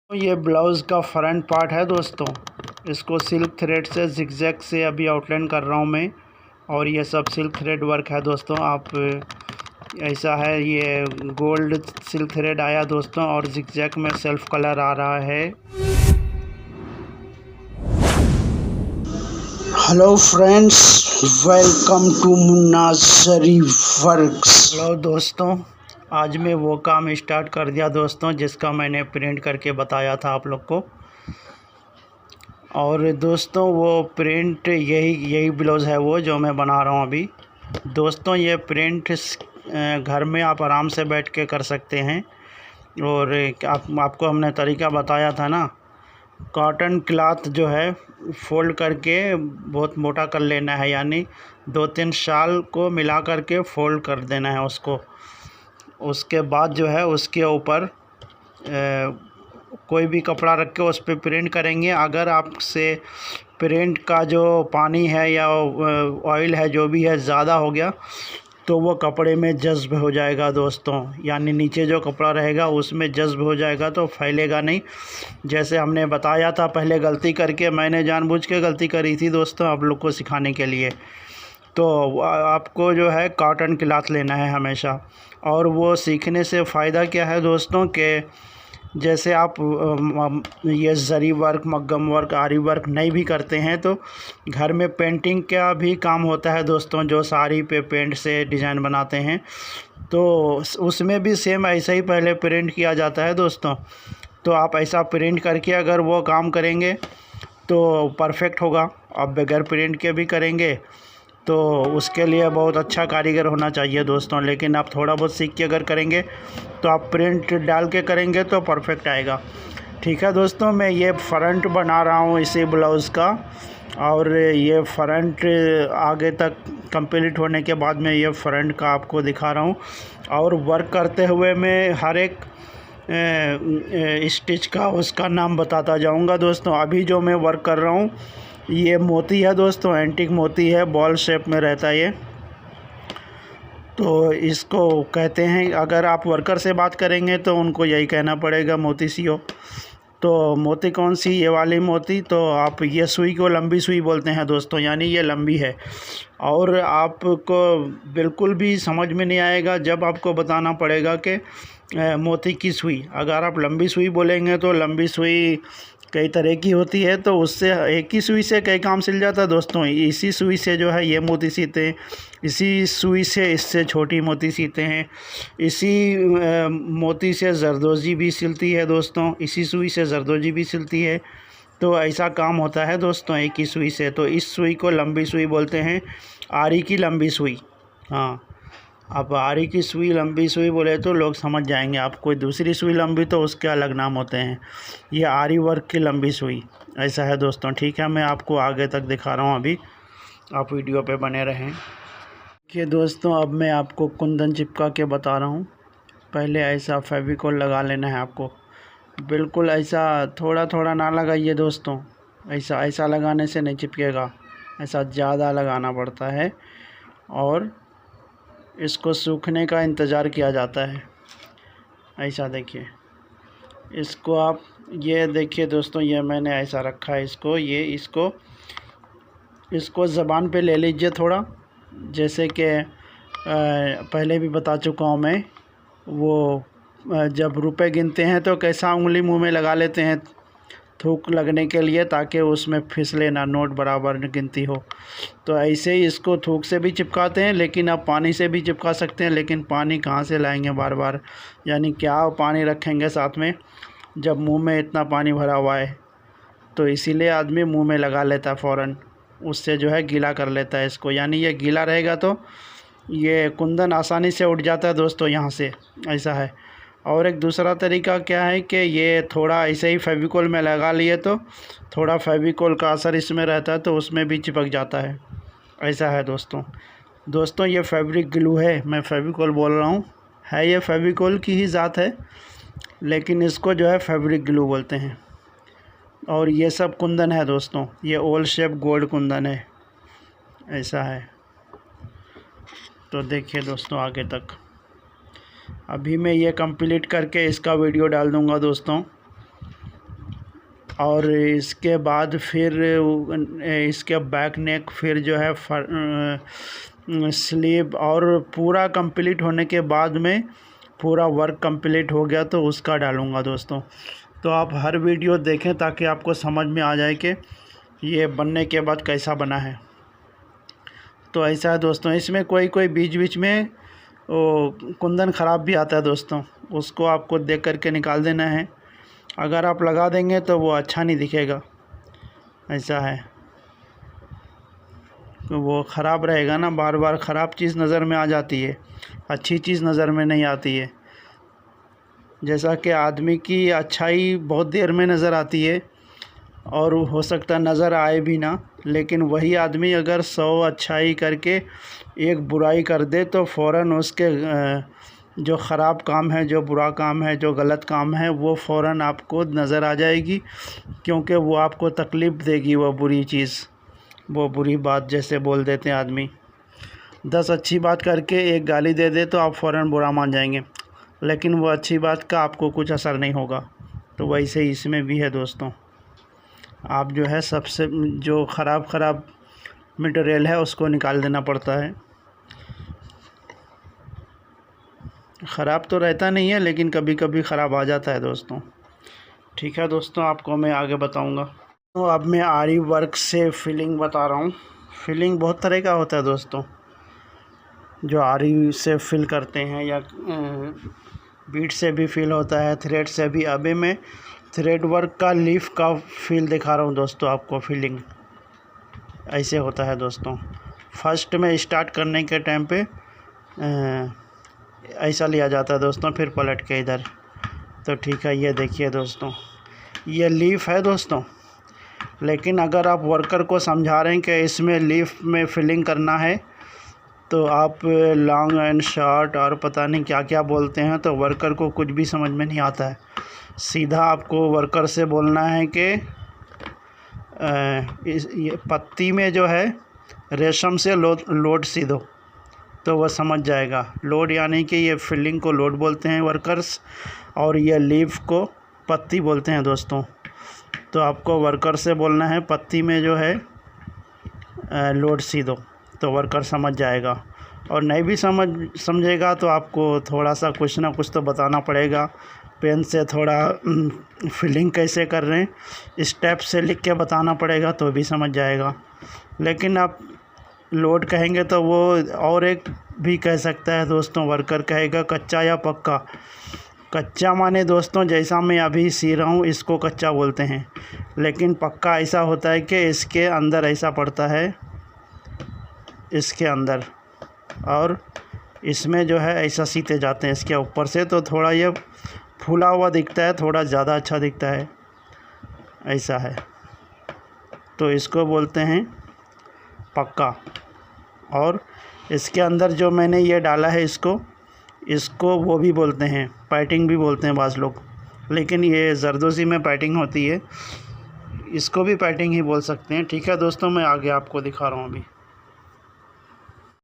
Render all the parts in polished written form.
ये ब्लाउज़ का front part है दोस्तों। इसको सिल्क थ्रेड से जिगजैग से अभी आउटलाइन कर रहा हूँ मैं। और ये सब सिल्क थ्रेड वर्क है दोस्तों। आप ऐसा है, ये गोल्ड सिल्क थ्रेड आया दोस्तों और जिगजैग में सेल्फ कलर आ रहा है। Hello friends, welcome to Munna zari works. Hello दोस्तों, आज मैं वो काम स्टार्ट कर दिया दोस्तों जिसका मैंने प्रिंट करके बताया था आप लोग को। और दोस्तों वो प्रिंट यही ब्लाउज़ है वो जो मैं बना रहा हूँ अभी। दोस्तों ये प्रिंट घर में आप आराम से बैठ के कर सकते हैं। और आपको हमने तरीका बताया था ना, कॉटन क्लॉथ जो है फोल्ड करके बहुत मोटा कर लेना है, यानी 2-3 शाल को मिला करके फोल्ड कर देना है उसको। उसके बाद जो है उसके ऊपर कोई भी कपड़ा रख के उस पर प्रिंट करेंगे। अगर आपसे प्रिंट का जो पानी है या ऑयल है जो भी है ज़्यादा हो गया तो वो कपड़े में जज्ब हो जाएगा दोस्तों, यानी नीचे जो कपड़ा रहेगा उसमें जज्ब हो जाएगा तो फैलेगा नहीं। जैसे हमने बताया था पहले, गलती करके मैंने जानबूझ के गलती करी थी दोस्तों आप लोग को सिखाने के लिए। तो आपको जो है कॉटन क्लॉथ लेना है हमेशा। और वो सीखने से फ़ायदा क्या है दोस्तों कि जैसे आप ये ज़री वर्क, मग्गम वर्क, आरी वर्क नहीं भी करते हैं तो घर में पेंटिंग का भी काम होता है दोस्तों। जो साड़ी पे पेंट से डिज़ाइन बनाते हैं तो उसमें भी सेम ऐसा ही पहले प्रिंट किया जाता है दोस्तों। तो आप ऐसा प्रिंट करके अगर वो काम करेंगे तो परफेक्ट होगा। आप बगैर प्रिंट के भी करेंगे तो उसके लिए बहुत अच्छा कारीगर होना चाहिए दोस्तों। लेकिन आप थोड़ा बहुत सीख के अगर करेंगे तो आप प्रिंट डाल के करेंगे तो परफेक्ट आएगा। ठीक है दोस्तों, मैं ये फ्रंट बना रहा हूँ इसी ब्लाउज़ का। और ये फ्रंट आगे तक कंप्लीट होने के बाद मैं ये फ्रंट का आपको दिखा रहा हूँ। और वर्क करते हुए मैं हर एक स्टिच का उसका नाम बताता जाऊँगा दोस्तों। अभी जो मैं वर्क कर रहा हूँ ये मोती है दोस्तों, एंटीक मोती है, बॉल शेप में रहता है ये। तो इसको कहते हैं, अगर आप वर्कर से बात करेंगे तो उनको यही कहना पड़ेगा मोती सीओ। तो मोती कौन सी? ये वाली मोती। तो आप ये सुई को लंबी सुई बोलते हैं दोस्तों, यानी ये लंबी है। और आपको बिल्कुल भी समझ में नहीं आएगा जब आपको बताना पड़ेगा कि मोती की सुई। अगर आप लंबी सुई बोलेंगे तो लंबी सुई कई तरह की होती है, तो उससे एक ही सुई से कई काम सिल जाता है दोस्तों। इसी सुई से जो है ये मोती सीते हैं, इसी सुई से इससे छोटी मोती सीते हैं, इसी मोती से जरदोजी भी सिलती है दोस्तों, इसी सुई से जरदोजी भी सिलती है। तो ऐसा काम होता है दोस्तों एक ही सुई से। तो इस सुई को लंबी सुई बोलते हैं, आरी की लंबी सुई। हाँ, आप आरी की सुई लंबी सुई बोले तो लोग समझ जाएंगे। आप कोई दूसरी सुई लंबी तो उसके अलग नाम होते हैं। ये आरी वर्क की लंबी सुई ऐसा है दोस्तों। ठीक है, मैं आपको आगे तक दिखा रहा हूँ अभी, आप वीडियो पे बने रहें। देखिए दोस्तों, अब मैं आपको कुंदन चिपका के बता रहा हूँ। पहले ऐसा फेविकोल लगा लेना है आपको। बिल्कुल ऐसा थोड़ा थोड़ा ना लगाइए दोस्तों, ऐसा लगाने से नहीं चिपकेगा, ऐसा ज़्यादा लगाना पड़ता है। और इसको सूखने का इंतज़ार किया जाता है। ऐसा देखिए, इसको आप ये देखिए दोस्तों, ये मैंने ऐसा रखा है इसको। इसको ज़बान पे ले लीजिए थोड़ा, जैसे कि पहले भी बता चुका हूँ मैं। वो जब रुपए गिनते हैं तो कैसा उंगली मुंह में लगा लेते हैं थूक लगने के लिए, ताकि उसमें फिसले ना, नोट बराबर गिनती हो। तो ऐसे ही इसको थूक से भी चिपकाते हैं, लेकिन आप पानी से भी चिपका सकते हैं। लेकिन पानी कहाँ से लाएंगे बार बार, यानी क्या पानी रखेंगे साथ में जब मुंह में इतना पानी भरा हुआ है। तो इसीलिए आदमी मुंह में लगा लेता है फ़ौरन, उससे जो है गीला कर लेता है इसको। यानी ये गीला रहेगा तो ये कुंदन आसानी से उठ जाता है दोस्तों यहाँ से, ऐसा है। और एक दूसरा तरीका क्या है कि ये थोड़ा ऐसे ही फेविकोल में लगा लिए तो थोड़ा फेविकोल का असर इसमें रहता है तो उसमें भी चिपक जाता है, ऐसा है दोस्तों। ये फैब्रिक ग्लू है, मैं फेविकोल बोल रहा हूँ, है ये फेविकोल की ही ज़ात है, लेकिन इसको जो है फैब्रिक ग्लू बोलते हैं। और ये सब कुंदन है दोस्तों, ये ओल शेप गोल्ड कुंदन है, ऐसा है। तो देखिए दोस्तों आगे तक, अभी मैं ये कंप्लीट करके इसका वीडियो डाल दूंगा दोस्तों। और इसके बाद फिर इसके बैक नेक, फिर जो है स्लीव, और पूरा कंप्लीट होने के बाद में पूरा वर्क कंप्लीट हो गया तो उसका डालूँगा दोस्तों। तो आप हर वीडियो देखें ताकि आपको समझ में आ जाए कि ये बनने के बाद कैसा बना है। तो ऐसा है दोस्तों, इसमें कोई बीच बीच में वो कुंदन ख़राब भी आता है दोस्तों, उसको आपको देख करके निकाल देना है। अगर आप लगा देंगे तो वो अच्छा नहीं दिखेगा, ऐसा है। तो वो ख़राब रहेगा ना, बार बार ख़राब चीज़ नज़र में आ जाती है, अच्छी चीज़ नज़र में नहीं आती है। जैसा कि आदमी की अच्छाई बहुत देर में नज़र आती है और हो सकता नज़र आए भी ना, लेकिन वही आदमी अगर 100 अच्छाई करके एक बुराई कर दे तो फ़ौरन उसके जो ख़राब काम है, जो बुरा काम है, जो गलत काम है, वो फ़ौरन आपको नज़र आ जाएगी, क्योंकि वो आपको तकलीफ़ देगी। वो बुरी चीज़, वो बुरी बात जैसे बोल देते हैं आदमी, 10 अच्छी बात करके एक गाली दे दे तो आप फ़ौरन बुरा मान जाएंगे, लेकिन वो अच्छी बात का आपको कुछ असर नहीं होगा। तो वैसे ही इसमें भी है दोस्तों, आप जो है सबसे जो ख़राब मटेरियल है उसको निकाल देना पड़ता है। ख़राब तो रहता नहीं है, लेकिन कभी कभी ख़राब आ जाता है दोस्तों। ठीक है दोस्तों, आपको मैं आगे बताऊंगा। तो अब मैं आरी वर्क से फिलिंग बता रहा हूँ। फिलिंग बहुत तरह का होता है दोस्तों, जो आरी से फिल करते हैं, या बीट से भी फिल होता है, थ्रेड से भी। अभी मैं थ्रेड वर्क का लीफ का फील दिखा रहा हूँ दोस्तों आपको। फिलिंग ऐसे होता है दोस्तों। फर्स्ट में स्टार्ट करने के टाइम पे ऐसा लिया जाता है दोस्तों, फिर पलट के इधर। तो ठीक है, ये देखिए दोस्तों, ये लीफ है दोस्तों। लेकिन अगर आप वर्कर को समझा रहे हैं कि इसमें लीफ में फिलिंग करना है, तो आप लॉन्ग एंड शॉर्ट और पता नहीं क्या क्या बोलते हैं, तो वर्कर को कुछ भी समझ में नहीं आता है। सीधा आपको वर्कर से बोलना है कि ये पत्ती में जो है रेशम से लोड सी दो, तो वह समझ जाएगा। लोड यानी कि ये फिलिंग को लोड बोलते हैं वर्कर्स, और ये लीफ को पत्ती बोलते हैं दोस्तों। तो आपको वर्कर से बोलना है पत्ती में जो है लोड सी दो, तो वर्कर समझ जाएगा। और नहीं भी समझेगा तो आपको थोड़ा सा कुछ ना कुछ तो बताना पड़ेगा। पेन से थोड़ा फिलिंग कैसे कर रहे हैं स्टेप से लिख के बताना पड़ेगा, तो भी समझ जाएगा। लेकिन आप लोड कहेंगे तो वो और एक भी कह सकता है दोस्तों, वर्कर कहेगा कच्चा या पक्का। कच्चा माने दोस्तों जैसा मैं अभी सी रहा हूँ इसको कच्चा बोलते हैं, लेकिन पक्का ऐसा होता है कि इसके अंदर ऐसा पड़ता है, इसके अंदर, और इसमें जो है ऐसा सीते जाते हैं इसके ऊपर से, तो थोड़ा ये फूला हुआ दिखता है, थोड़ा ज़्यादा अच्छा दिखता है, ऐसा है। तो इसको बोलते हैं पक्का। और इसके अंदर जो मैंने ये डाला है इसको वो भी बोलते हैं, पैटिंग भी बोलते हैं बाज़ लोग, लेकिन ये जरदोज़ी में पैटिंग होती है, इसको भी पैटिंग ही बोल सकते हैं। ठीक है दोस्तों, मैं आगे आपको दिखा रहा हूँ अभी।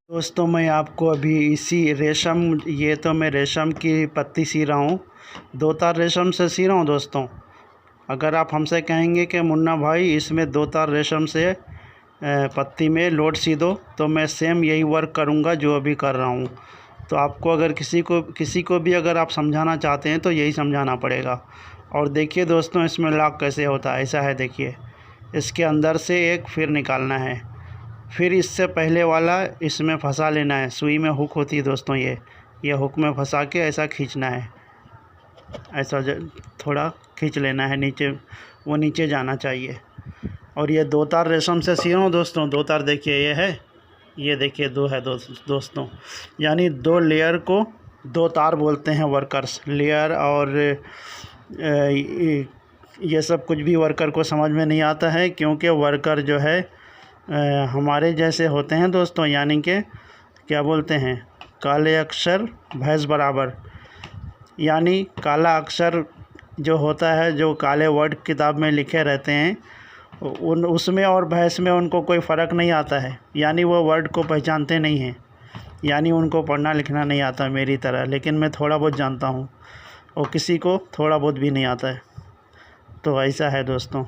दोस्तों मैं आपको अभी इसी रेशम, ये तो मैं रेशम की पत्ती सी रहा हूँ, 2 तार रेशम से सी रहा हूँ दोस्तों। अगर आप हमसे कहेंगे कि मुन्ना भाई इसमें 2 तार रेशम से पत्ती में लोड सी दो, तो मैं सेम यही वर्क करूँगा जो अभी कर रहा हूँ। तो आपको अगर किसी को भी अगर आप समझाना चाहते हैं तो यही समझाना पड़ेगा। और देखिए दोस्तों इसमें लॉक कैसे होता है, ऐसा है देखिए, इसके अंदर से एक फिर निकालना है, फिर इससे पहले वाला इसमें फंसा लेना है। सुई में हुक होती है दोस्तों, ये हुक में फंसा के ऐसा खींचना है, ऐसा थोड़ा खींच लेना है नीचे, वो नीचे जाना चाहिए। और ये 2 तार रेशम से सी रहा हूँ दोस्तों। 2 तार देखिए, ये है, ये देखिए 2 है दोस्तों, यानी 2 लेयर को 2 तार बोलते हैं वर्कर्स। लेयर और ये सब कुछ भी वर्कर को समझ में नहीं आता है, क्योंकि वर्कर जो है हमारे जैसे होते हैं दोस्तों, यानी कि क्या बोलते हैं, काले अक्षर भैंस बराबर। यानी काला अक्षर जो होता है, जो काले वर्ड किताब में लिखे रहते हैं, उसमें और भैंस में उनको कोई फ़र्क नहीं आता है, यानी वो वर्ड को पहचानते नहीं हैं, यानी उनको पढ़ना लिखना नहीं आता मेरी तरह, लेकिन मैं थोड़ा बहुत जानता हूँ और किसी को थोड़ा बहुत भी नहीं आता है। तो ऐसा है दोस्तों,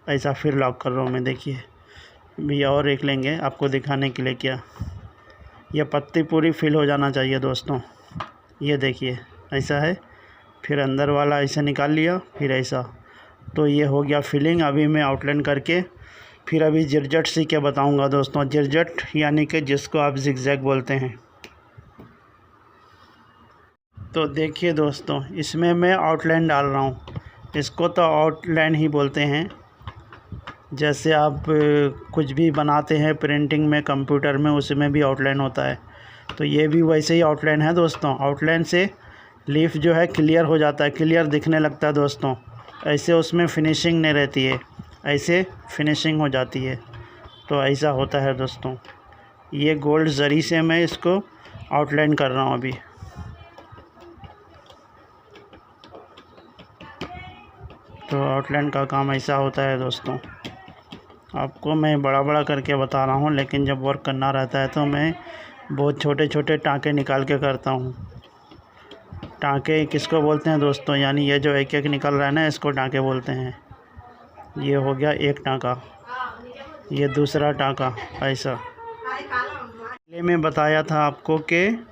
ऐसा फिर लॉक कर रहा हूँ मैं। देखिए भैया और एक लेंगे आपको दिखाने के लिए। क्या ये पत्ती पूरी फिल हो जाना चाहिए दोस्तों। ये देखिए ऐसा है, फिर अंदर वाला ऐसे निकाल लिया, फिर ऐसा, तो ये हो गया फिलिंग। अभी मैं आउटलाइन करके फिर अभी जिरजट सी के बताऊंगा दोस्तों। जिरजट यानी कि जिसको आप जिगजैग बोलते हैं। तो देखिए दोस्तों, इसमें मैं आउटलाइन डाल रहा हूँ। इसको तो आउटलाइन ही बोलते हैं। जैसे आप कुछ भी बनाते हैं प्रिंटिंग में, कंप्यूटर में, उसमें भी आउटलाइन होता है। तो ये भी वैसे ही आउटलाइन है दोस्तों। आउटलाइन से लीफ जो है क्लियर हो जाता है, क्लियर दिखने लगता है दोस्तों। ऐसे उसमें फिनिशिंग नहीं रहती है, ऐसे फिनिशिंग हो जाती है। तो ऐसा होता है दोस्तों। ये गोल्ड जरी से मैं इसको आउटलाइन कर रहा हूँ अभी। तो आउटलाइन का काम ऐसा होता है दोस्तों। आपको मैं बड़ा बड़ा करके बता रहा हूँ, लेकिन जब वर्क करना रहता है तो मैं बहुत छोटे छोटे टाँके निकाल के करता हूँ। टाँके किसको बोलते हैं दोस्तों, यानी ये जो एक एक निकल रहा है ना, इसको टाँके बोलते हैं। ये हो गया एक टाँका, ये दूसरा टाँका। ऐसा पहले मैं बताया था आपको कि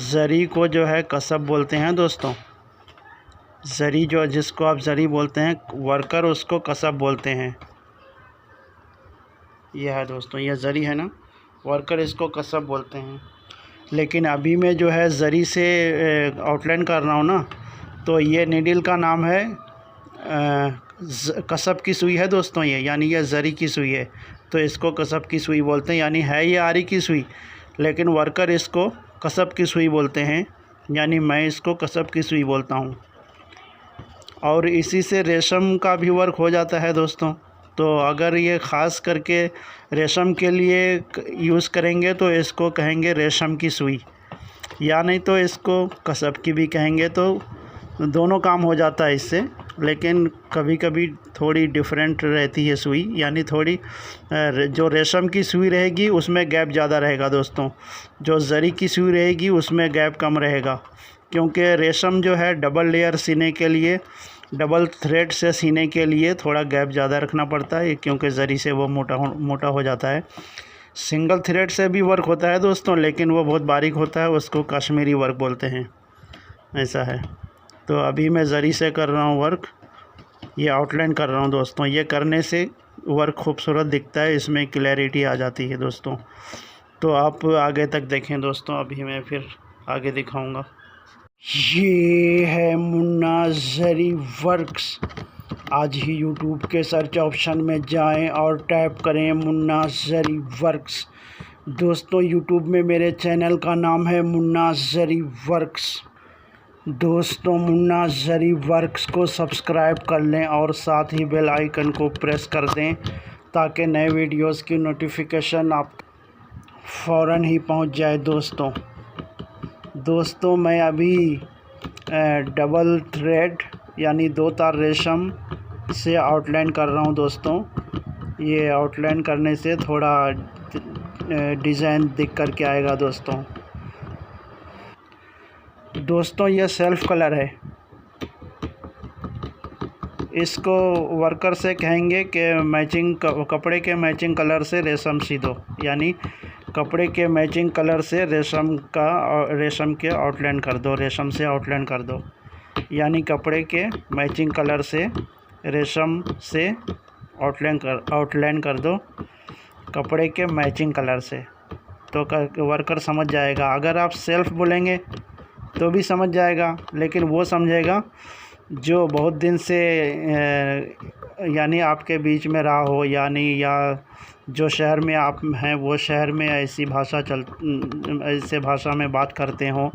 ज़री को जो है कसब बोलते हैं दोस्तों। ज़री जो, जिसको आप ज़री बोलते हैं, वर्कर उसको कसब बोलते हैं। यह है दोस्तों, ये ज़री है ना, वर्कर इसको कसब बोलते हैं। लेकिन अभी मैं जो है ज़री से आउटलाइन कर रहा हूँ ना, तो ये नीडल का नाम है कसब की सुई है दोस्तों ये, यानी ये ज़री की सुई है, तो इसको कसब की सुई बोलते हैं। यानी है ये आरी की सुई, लेकिन वर्कर इसको कसब की सुई बोलते हैं, यानी मैं इसको कसब की सुई बोलता हूँ। और इसी से रेशम का भी वर्क हो जाता है दोस्तों। तो अगर ये ख़ास करके रेशम के लिए यूज़ करेंगे तो इसको कहेंगे रेशम की सुई, या नहीं तो इसको कसब की भी कहेंगे। तो दोनों काम हो जाता है इससे, लेकिन कभी कभी थोड़ी डिफरेंट रहती है सुई, यानी थोड़ी जो रेशम की सुई रहेगी उसमें गैप ज़्यादा रहेगा दोस्तों। जो ज़री की सुई रहेगी उसमें गैप कम रहेगा, क्योंकि रेशम जो है डबल लेयर सीने के लिए, डबल थ्रेड से सीने के लिए थोड़ा गैप ज़्यादा रखना पड़ता है, क्योंकि ज़री से वो मोटा हो जाता है। सिंगल थ्रेड से भी वर्क होता है दोस्तों, लेकिन वो बहुत बारीक होता है, उसको कश्मीरी वर्क बोलते हैं। ऐसा है। तो अभी मैं ज़री से कर रहा हूँ वर्क, ये आउटलाइन कर रहा हूँ दोस्तों। ये करने से वर्क खूबसूरत दिखता है, इसमें क्लैरिटी आ जाती है दोस्तों। तो आप आगे तक देखें दोस्तों, अभी मैं फिर आगे दिखाऊँगा। ये है मुन्ना ज़री वर्क्स। आज ही यूट्यूब के सर्च ऑप्शन में जाएं और टाइप करें मुन्ना ज़री वर्क्स। दोस्तों यूट्यूब में मेरे चैनल का नाम है मुन्ना ज़री वर्क्स। दोस्तों मुन्ना ज़री वर्क्स को सब्सक्राइब कर लें और साथ ही बेल आइकन को प्रेस कर दें, ताकि नए वीडियोस की नोटिफिकेशन आप फ़ौरन ही पहुंच जाए दोस्तों मैं अभी डबल थ्रेड यानी 2 तार रेशम से आउटलाइन कर रहा हूं दोस्तों। ये आउटलाइन करने से थोड़ा डिज़ाइन दिख कर के आएगा दोस्तों ये सेल्फ कलर है। इसको वर्कर से कहेंगे कि मैचिंग कपड़े के मैचिंग कलर से रेशम सी दो, यानी कपड़े के मैचिंग कलर से रेशम के आउटलाइन कर दो, रेशम से आउटलाइन कर दो, यानी कपड़े के मैचिंग कलर से रेशम से आउटलाइन कर दो, कपड़े के मैचिंग कलर से। तो वर्कर समझ जाएगा। अगर आप सेल्फ बोलेंगे तो भी समझ जाएगा, लेकिन वो समझेगा जो बहुत दिन से यानी आपके बीच में रहा हो, यानी या जो शहर में आप हैं वो शहर में ऐसे भाषा में बात करते हो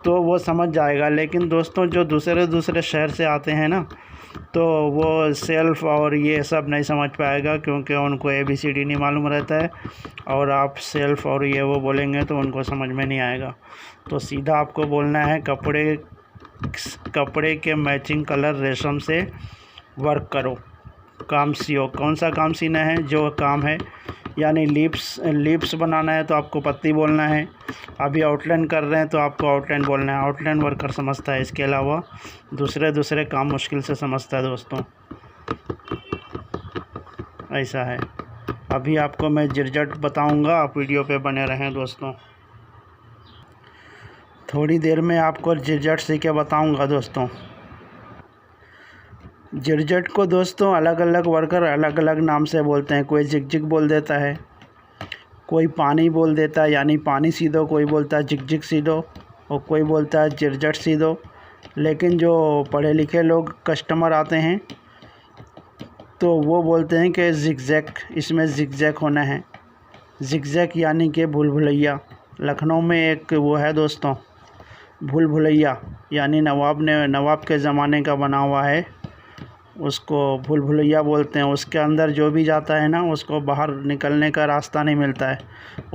तो वो समझ जाएगा। लेकिन दोस्तों जो दूसरे शहर से आते हैं ना, तो वो सेल्फ और ये सब नहीं समझ पाएगा, क्योंकि उनको ABCD नहीं मालूम रहता है। और आप सेल्फ और ये वो बोलेंगे तो उनको समझ में नहीं आएगा। तो सीधा आपको बोलना है कपड़े के मैचिंग कलर रेशम से वर्क करो, काम सियो। कौन सा काम सीना है? जो काम है यानी लिप्स बनाना है तो आपको पत्ती बोलना है। अभी आउटलाइन कर रहे हैं तो आपको आउटलाइन बोलना है। आउटलाइन वर्कर समझता है, इसके अलावा दूसरे काम मुश्किल से समझता है दोस्तों, ऐसा है। अभी आपको मैं झिरझट बताऊंगा, आप वीडियो पे बने रहें दोस्तों। थोड़ी देर में आपको झिरझट सीख के बताऊंगा दोस्तों। झिरझट को दोस्तों अलग अलग वर्कर अलग अलग नाम से बोलते हैं। कोई झिक बोल देता है, कोई पानी बोल देता है यानी पानी सीधो, कोई बोलता है झिक सीधो, और कोई बोलता है झिरझट सीधो। लेकिन जो पढ़े लिखे लोग कस्टमर आते हैं तो वो बोलते हैं कि ज़िगज़ैग, इसमें ज़िगज़ैग होना है। ज़िगज़ैग यानी कि भूल भुलैया। लखनऊ में एक वो है दोस्तों, भूल भुलैया, यानी नवाब के ज़माने का बना हुआ है, उसको भूल भुलैया बोलते हैं। उसके अंदर जो भी जाता है ना, उसको बाहर निकलने का रास्ता नहीं मिलता है।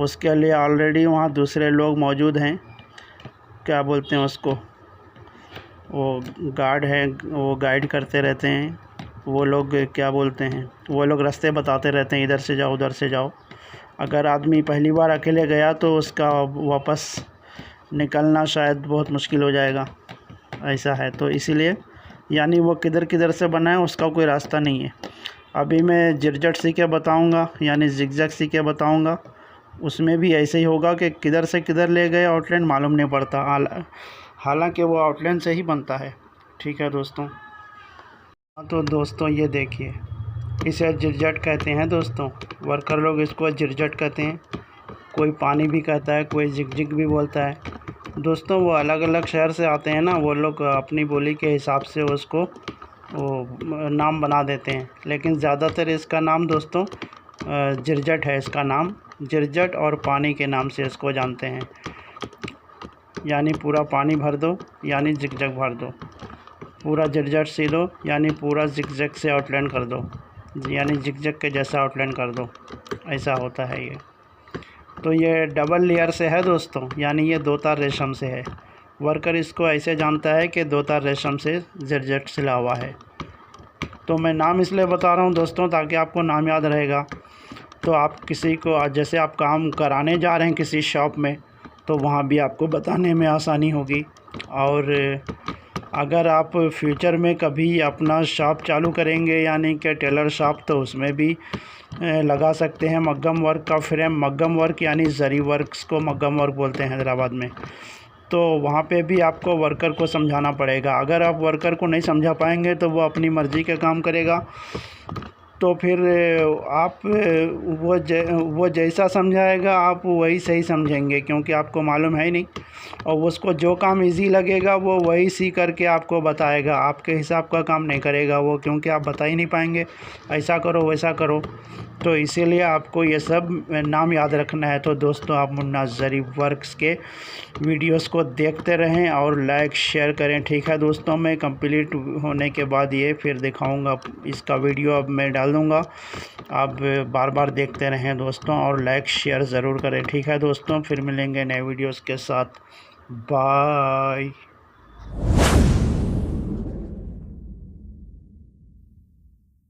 उसके लिए ऑलरेडी वहाँ दूसरे लोग मौजूद हैं, क्या बोलते हैं उसको, वो गार्ड है, वो गाइड करते रहते हैं। वो लोग क्या बोलते हैं, वो लोग रास्ते बताते रहते हैं, इधर से जाओ उधर से जाओ। अगर आदमी पहली बार अकेले गया तो उसका वापस निकलना शायद बहुत मुश्किल हो जाएगा, ऐसा है। तो इसीलिए यानी वो किधर से बना है उसका कोई रास्ता नहीं है। अभी मैं झिरझट सीख के बताऊँगा, यानी ज़िगज़ैग सीख के बताऊँगा। उसमें भी ऐसे ही होगा कि किधर से किधर ले गए आउटलाइन मालूम नहीं पड़ता, हालांकि वो आउटलाइन से ही बनता है। ठीक है दोस्तों। तो दोस्तों ये देखिए, इसे झिरझट कहते हैं दोस्तों। वर्कर लोग इसको झिरझट कहते हैं, कोई पानी भी कहता है, कोई झिक भी बोलता है दोस्तों। वो अलग अलग शहर से आते हैं ना, वो लोग अपनी बोली के हिसाब से उसको वो नाम बना देते हैं। लेकिन ज़्यादातर इसका नाम दोस्तों झिरझट है। इसका नाम झिरझट और पानी के नाम से इसको जानते हैं। यानी पूरा पानी भर दो यानी ज़िगज़ैग भर दो, पूरा झिरझट सी दो यानी पूरा ज़िगज़ैग से आउटलाइन कर दो, यानी ज़िगज़ैग के जैसा आउटलाइन कर दो, ऐसा होता है ये। तो ये डबल लेयर से है दोस्तों, यानी ये 2 तार रेशम से है। वर्कर इसको ऐसे जानता है कि 2 तार रेशम से झिरझट सिला हुआ है। तो मैं नाम इसलिए बता रहा हूँ दोस्तों ताकि आपको नाम याद रहेगा। तो आप किसी को, जैसे आप काम कराने जा रहे हैं किसी शॉप में, तो वहाँ भी आपको बताने में आसानी होगी। और अगर आप फ्यूचर में कभी अपना शॉप चालू करेंगे यानी कि टेलर शॉप, तो उसमें भी लगा सकते हैं मग्गम वर्क का फ्रेम। मग्गम वर्क यानी जरी वर्क्स को मग्गम वर्क बोलते हैं हैदराबाद में। तो वहाँ पे भी आपको वर्कर को समझाना पड़ेगा। अगर आप वर्कर को नहीं समझा पाएंगे तो वो अपनी मर्ज़ी का काम करेगा। तो फिर आप वो जैसा समझाएगा आप वही सही समझेंगे, क्योंकि आपको मालूम है ही नहीं। और उसको जो काम इजी लगेगा वो वही सीख करके आपको बताएगा, आपके हिसाब का काम नहीं करेगा वो, क्योंकि आप बता ही नहीं पाएंगे ऐसा करो वैसा करो। तो इसीलिए आपको ये सब नाम याद रखना है। तो दोस्तों आप मुन्ना ज़री वर्क्स के वीडियोस को देखते रहें और लाइक शेयर करें। ठीक है दोस्तों, मैं कंप्लीट होने के बाद ये फिर दिखाऊंगा, इसका वीडियो अब मैं डाल दूंगा। आप बार बार देखते रहें दोस्तों और लाइक शेयर ज़रूर करें। ठीक है दोस्तों, फिर मिलेंगे नए वीडियोस के साथ। बाय।